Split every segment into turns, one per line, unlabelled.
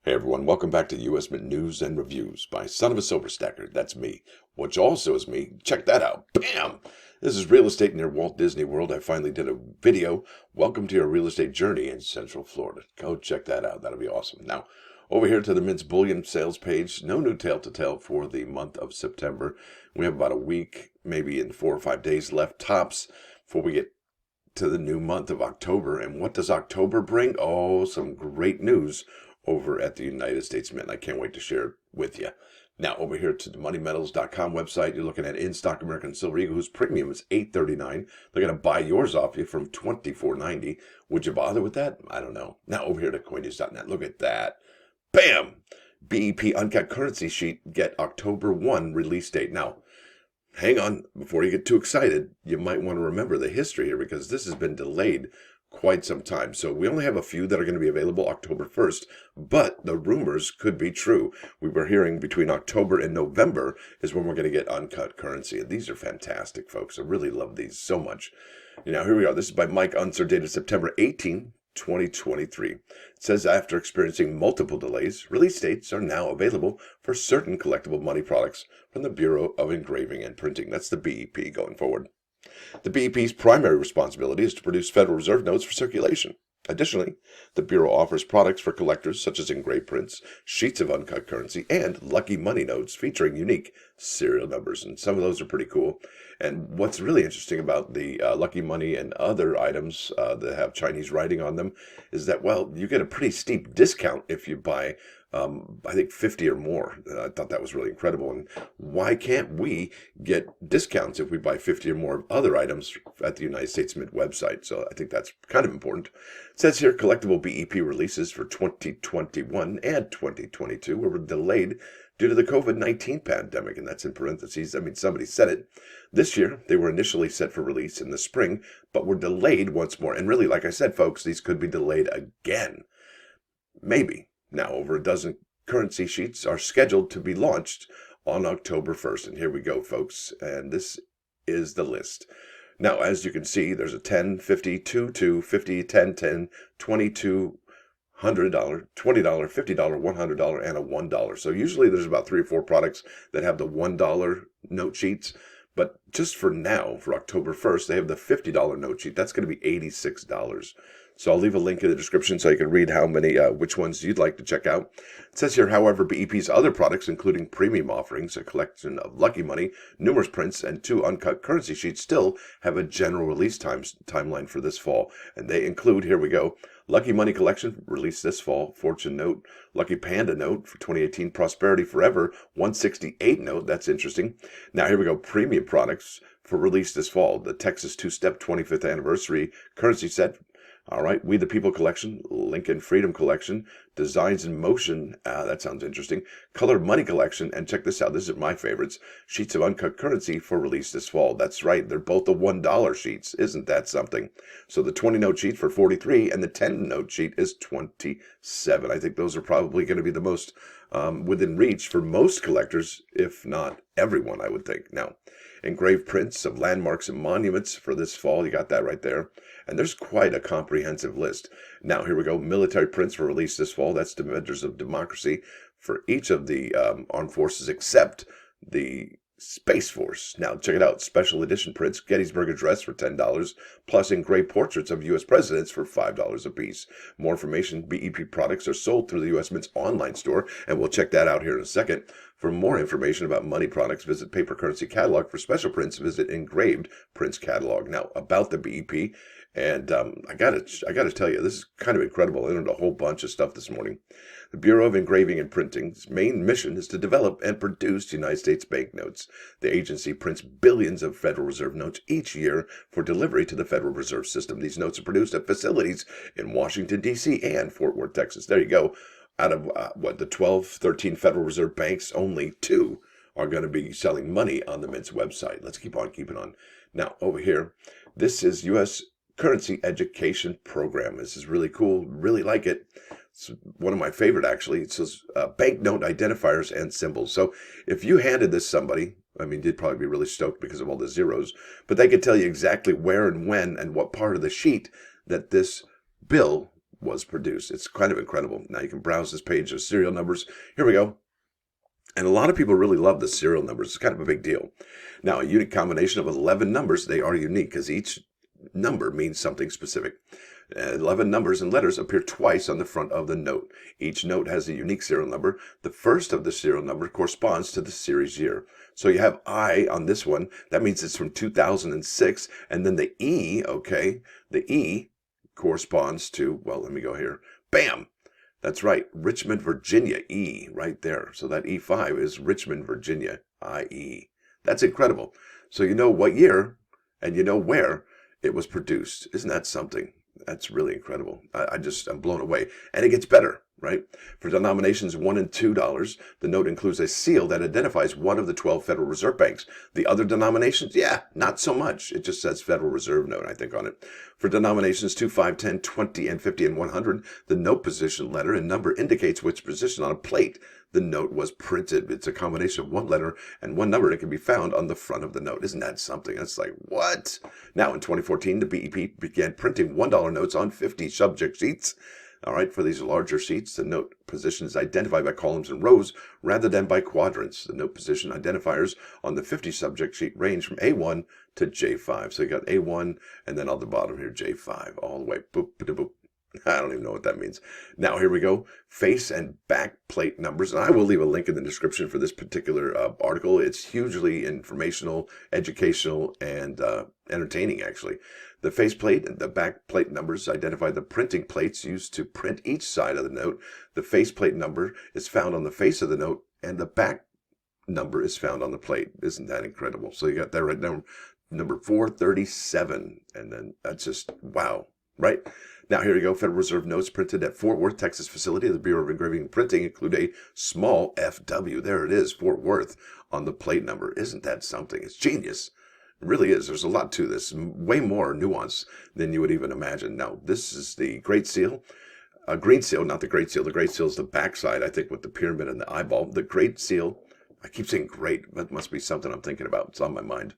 Hey everyone, welcome back to US Mint News and Reviews by Son of a Silverstacker. That's me. Which also is me. Check that out. Bam! This is real estate near Walt Disney World. I finally did a video. Welcome to your real estate journey in Central Florida. Go check that out. That'll be awesome. Now, over here to the Mint's Bullion sales page. No new tale to tell for the month of September. We have about a week, maybe in 4 or 5 days left tops before we get to the new month of October. And what does October bring? Oh, some great news over at the United States Mint. I can't wait to share it with you. Now, over here to the moneymetals.com website, you're looking at in-stock American Silver Eagle, whose premium is $8.39. They're going to buy yours off you from $24.90. Would you bother with that? I don't know. Now, over here to coindesk.net, look at that. Bam! BEP Uncut Currency sheet, get October 1 release date. Now, hang on, before you get too excited, you might want to remember the history here because this has been delayed quite some time. So we only have a few that are going to be available October 1st, but the rumors could be true. We were hearing between October and November is when we're going to get Uncut Currency. And these are fantastic, folks. I really love these so much. Now, here we are. This is by Mike Unser, dated September 18, 2023. It says, after experiencing multiple delays, release dates are now available for certain collectible money products from the Bureau of Engraving and Printing. That's the BEP going forward. The BEP's primary responsibility is to produce Federal Reserve notes for circulation. Additionally, the Bureau offers products for collectors such as engraved prints, sheets of uncut currency, and lucky money notes featuring unique serial numbers. And some of those are pretty cool. And what's really interesting about the lucky money and other items that have Chinese writing on them is that, well, you get a pretty steep discount if you buy I think 50 or more. I thought that was really incredible. And why can't we get discounts if we buy 50 or more of other items at the United States Mint website? So I think that's kind of important. It says here, collectible BEP releases for 2021 and 2022 were delayed due to the COVID-19 pandemic, and that's in parentheses. I mean, somebody said it. This year, they were initially set for release in the spring, but were delayed once more. And really, like I said, folks, these could be delayed again. Maybe. Now, over a dozen currency sheets are scheduled to be launched on October 1st. And here we go, folks. And this is the list. Now, as you can see, there's a 10, 50, 2, 50, 10, 10, 22, $100, $20, $50, $100, and a $1. So usually there's about 3 or 4 products that have the $1 note sheets. But just for now, for October 1st, they have the $50 note sheet. That's going to be $86. So I'll leave a link in the description so you can read how many, which ones you'd like to check out. It says here, however, BEP's other products, including premium offerings, a collection of lucky money, numerous prints, and 2 uncut currency sheets, still have a general release timeline for this fall. And they include, here we go, Lucky Money Collection, released this fall, Fortune Note, Lucky Panda Note for 2018, Prosperity Forever, 168 Note, that's interesting. Now here we go, premium products for release this fall, the Texas Two-Step 25th Anniversary Currency Set. All right, We the People Collection, Lincoln Freedom Collection, Designs in Motion, that sounds interesting, Colored Money Collection, and check this out, this is my favorites, Sheets of Uncut Currency for release this fall. That's right, they're both the $1 sheets. Isn't that something? So the 20 note sheet for $43 and the 10 note sheet is $27. I think those are probably going to be the most within reach for most collectors, if not everyone, I would think. Now, engraved prints of landmarks and monuments for this fall, you got that right there. And there's quite a comprehensive list. Now, here we go. Military prints were released this fall. That's Defenders of Democracy for each of the armed forces except the Space Force. Now, check it out. Special edition prints, Gettysburg Address for $10, plus engraved portraits of U.S. presidents for $5 a piece. More information, BEP products are sold through the U.S. Mint's online store, and we'll check that out here in a second. For more information about money products, visit Paper Currency Catalog. For special prints, visit Engraved Prints Catalog. Now, about the BEP, and I gotta tell you, this is kind of incredible. I learned a whole bunch of stuff this morning. The Bureau of Engraving and Printing's main mission is to develop and produce United States banknotes. The agency prints billions of Federal Reserve notes each year for delivery to the Federal Reserve System. These notes are produced at facilities in Washington, D.C. and Fort Worth, Texas. There you go. Out of, the 12, 13 Federal Reserve banks, only 2 are going to be selling money on the Mint's website. Let's keep on keeping on. Now, over here, this is U.S. Currency Education Program. This is really cool. Really like it. It's one of my favorite, actually. It says Banknote Identifiers and Symbols. So if you handed this somebody, I mean, they'd probably be really stoked because of all the zeros, but they could tell you exactly where and when and what part of the sheet that this bill was produced. It's kind of incredible. Now you can browse this page of serial numbers. Here we go. And a lot of people really love the serial numbers. It's kind of a big deal. Now, a unique combination of 11 numbers, they are unique because each number means something specific. 11 numbers and letters appear twice on the front of the note. Each note has a unique serial number. The first of the serial number corresponds to the series year. So you have I on this one. That means it's from 2006. And then the E, okay, the E corresponds to, well, let me go here. Bam! That's right, Richmond, Virginia, E, right there. So that E5 is Richmond, Virginia, IE. That's incredible. So you know what year and you know where it was produced. Isn't that something? That's really incredible. I'm blown away. And it gets better, right? For denominations $1 and $2, the note includes a seal that identifies one of the 12 Federal Reserve banks. The other denominations, yeah, not so much. It just says Federal Reserve note, I think, on it. For denominations 2, 5, 10, 20, and 50, and 100, the note position letter and number indicates which position on a plate the note was printed. It's a combination of one letter and one number that can be found on the front of the note. Isn't that something? That's like, what? Now, in 2014, the BEP began printing $1 notes on 50 subject sheets. All right, for these larger sheets, the note position is identified by columns and rows rather than by quadrants. The note position identifiers on the 50 subject sheet range from A1 to J5. So you got A1 and then on the bottom here, J5, all the way. Boop, boop, boop. I don't even know what that means. Now, here we go. Face and back plate numbers. And I will leave a link in the description for this particular article. It's hugely informational, educational, and entertaining, actually. The face plate and the back plate numbers identify the printing plates used to print each side of the note. The face plate number is found on the face of the note, and the back number is found on the plate. Isn't that incredible? So you got that right now, number 437. And then that's just, wow, right? Now, here you go. Federal Reserve notes printed at Fort Worth, Texas facility of the Bureau of Engraving and Printing include a small FW. There it is, Fort Worth, on the plate number. Isn't that something? It's genius. It really is. There's a lot to this, way more nuance than you would even imagine. Now, this is the Great Seal. Green Seal, not the Great Seal. The Great Seal is the backside, I think, with the pyramid and the eyeball. The Great Seal, I keep saying great. That must be something I'm thinking about. It's on my mind.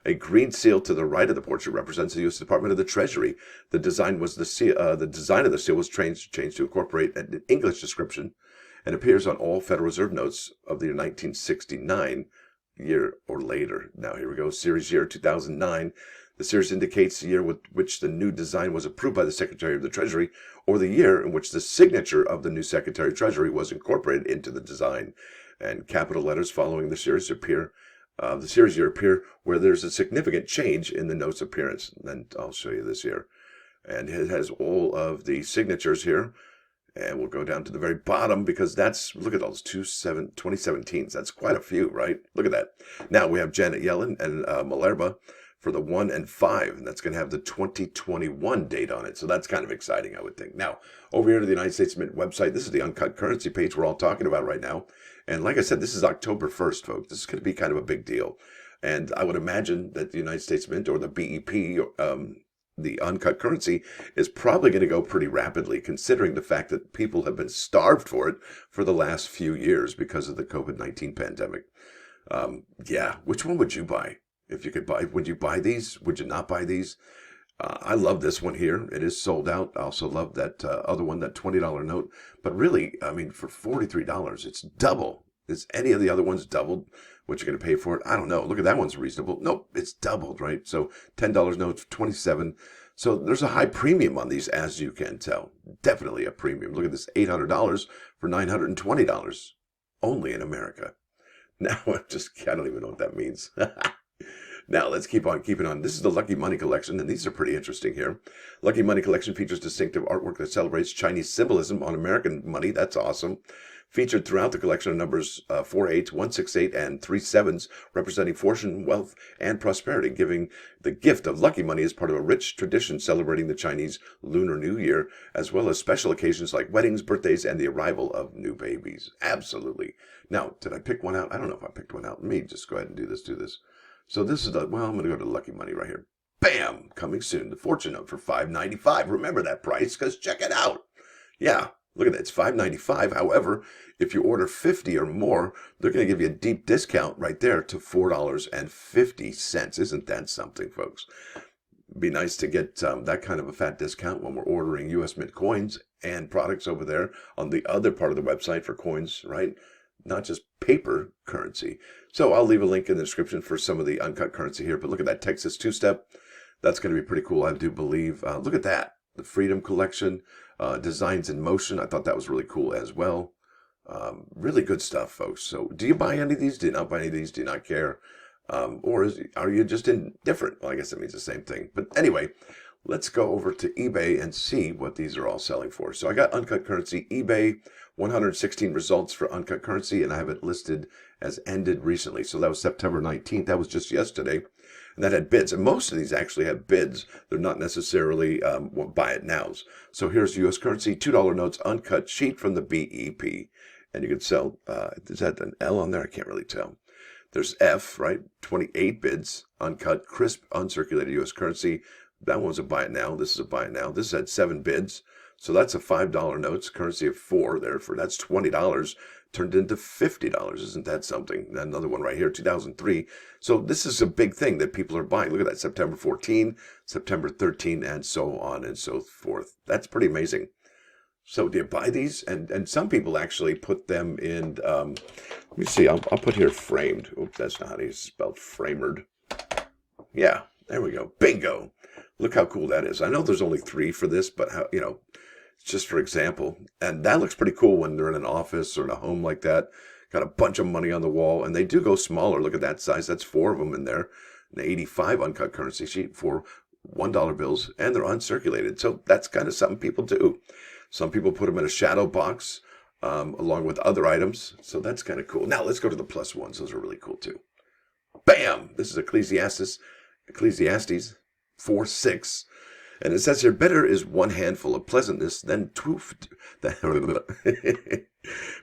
A green seal to the right of the portrait represents the U.S. Department of the Treasury. The design was the design of the seal was changed to incorporate an English description, and appears on all Federal Reserve notes of the year 1969, year or later. Now here we go. Series year 2009. The series indicates the year with which the new design was approved by the Secretary of the Treasury, or the year in which the signature of the new Secretary of Treasury was incorporated into the design. And capital letters following the series appear. The series year appear where there's a significant change in the note's appearance. And I'll show you this here. And it has all of the signatures here. And we'll go down to the very bottom because that's, look at those 2017s. That's quite a few, right? Look at that. Now we have Janet Yellen and Malerba for the 1 and 5. And that's going to have the 2021 date on it. So that's kind of exciting, I would think. Now, over here to the United States Mint website, this is the Uncut Currency page we're all talking about right now. And like I said, this is October 1st, folks. This is going to be kind of a big deal. And I would imagine that the United States Mint or the BEP, the Uncut Currency, is probably going to go pretty rapidly, considering the fact that people have been starved for it for the last few years because of the COVID-19 pandemic. Yeah, which one would you buy? If you could buy, would you buy these? Would you not buy these? I love this one here. It is sold out. I also love that other one, that $20 note. But really, I mean, for $43, it's double. Is any of the other ones doubled what you're going to pay for it? I don't know. Look at that one's reasonable. Nope, it's doubled, right? So $10 notes, $27. So there's a high premium on these, as you can tell. Definitely a premium. Look at this, $800 for $920, only in America. Now, I don't even know what that means. Now, let's keep on keeping on. This is the Lucky Money Collection, and these are pretty interesting here. Lucky Money Collection features distinctive artwork that celebrates Chinese symbolism on American money. That's awesome. Featured throughout the collection are numbers 48, 168, and 37s, representing fortune, wealth, and prosperity, giving the gift of lucky money as part of a rich tradition celebrating the Chinese Lunar New Year, as well as special occasions like weddings, birthdays, and the arrival of new babies. Absolutely. Now, did I pick one out? I don't know if I picked one out. Let me just go ahead and do this. So this is I'm going to go to Lucky Money right here. Bam! Coming soon. The fortune note for $5.95. Remember that price, because check it out. Yeah, look at that. It's $5.95. However, if you order 50 or more, they're going to give you a deep discount right there to $4.50. Isn't that something, folks? Be nice to get that kind of a fat discount when we're ordering US Mint coins and products over there on the other part of the website for coins, right? Not just paper currency. So I'll leave a link in the description for some of the uncut currency here. But look at that Texas two-step. That's going to be pretty cool, I do believe. Look at that. The Freedom Collection, Designs in Motion. I thought that was really cool as well. Really good stuff, folks. So do you buy any of these? Do you not buy any of these? Do you not care? Or are you just indifferent? Well, I guess that means the same thing. But anyway, let's go over to eBay and see what these are all selling for. So I got Uncut Currency, eBay, 116 results for Uncut Currency, and I have it listed as ended recently. So that was September 19th. That was just yesterday. And that had bids. And most of these actually have bids. They're not necessarily buy it nows. So here's US currency, $2 notes, uncut sheet from the BEP. And you can sell, is that an L on there? I can't really tell. There's F, right? 28 bids, uncut, crisp, uncirculated US currency. That one's a buy it now. This is a buy it now. This had 7 bids. So that's a $5 notes, currency of 4 there for that's $20 turned into $50. Isn't that something? Another one right here, 2003. So this is a big thing that people are buying. Look at that, September 14, September 13, and so on and so forth. That's pretty amazing. So do you buy these? And some people actually put them in, let me see, I'll put here framed. Oh, that's not how you spell framered. Yeah, there we go. Bingo. Look how cool that is. I know there's only 3 for this, but how, it's just for example. And that looks pretty cool when they're in an office or in a home like that. Got a bunch of money on the wall, and they do go smaller. Look at that size. That's 4 of them in there. An 85 uncut currency sheet for $1 bills, and they're uncirculated. So that's kind of something people do. Some people put them in a shadow box along with other items. So that's kind of cool. Now let's go to the plus ones. Those are really cool too. Bam! This is Ecclesiastes 4:6. And it says here, better is one handful of pleasantness than two. Let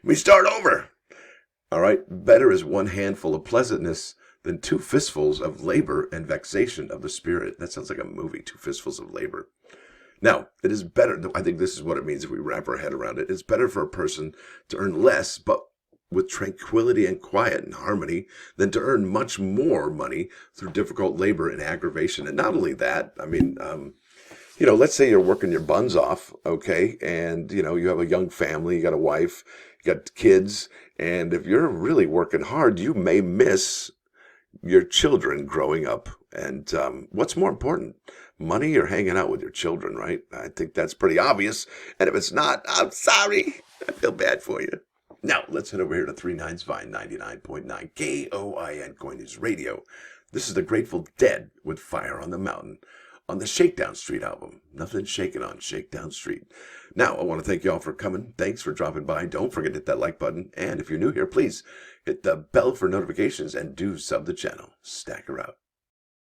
me start over. All right. Better is one handful of pleasantness than 2 fistfuls of labor and vexation of the spirit. That sounds like a movie, 2 fistfuls of labor. Now, it is better, I think this is what it means if we wrap our head around it. It's better for a person to earn less, but with tranquility and quiet and harmony, than to earn much more money through difficult labor and aggravation. And not only that, I mean, let's say you're working your buns off, okay, and, you have a young family, you got a wife, you got kids, and if you're really working hard, you may miss your children growing up. And what's more important, money or hanging out with your children, right? I think that's pretty obvious. And if it's not, I'm sorry. I feel bad for you. Now, let's head over here to 39's Vine 99.9 KOIN Coin News Radio. This is the Grateful Dead with Fire on the Mountain on the Shakedown Street album. Nothing shaking on Shakedown Street. Now, I want to thank you all for coming. Thanks for dropping by. Don't forget to hit that like button. And if you're new here, please hit the bell for notifications and do sub the channel. Stacker out.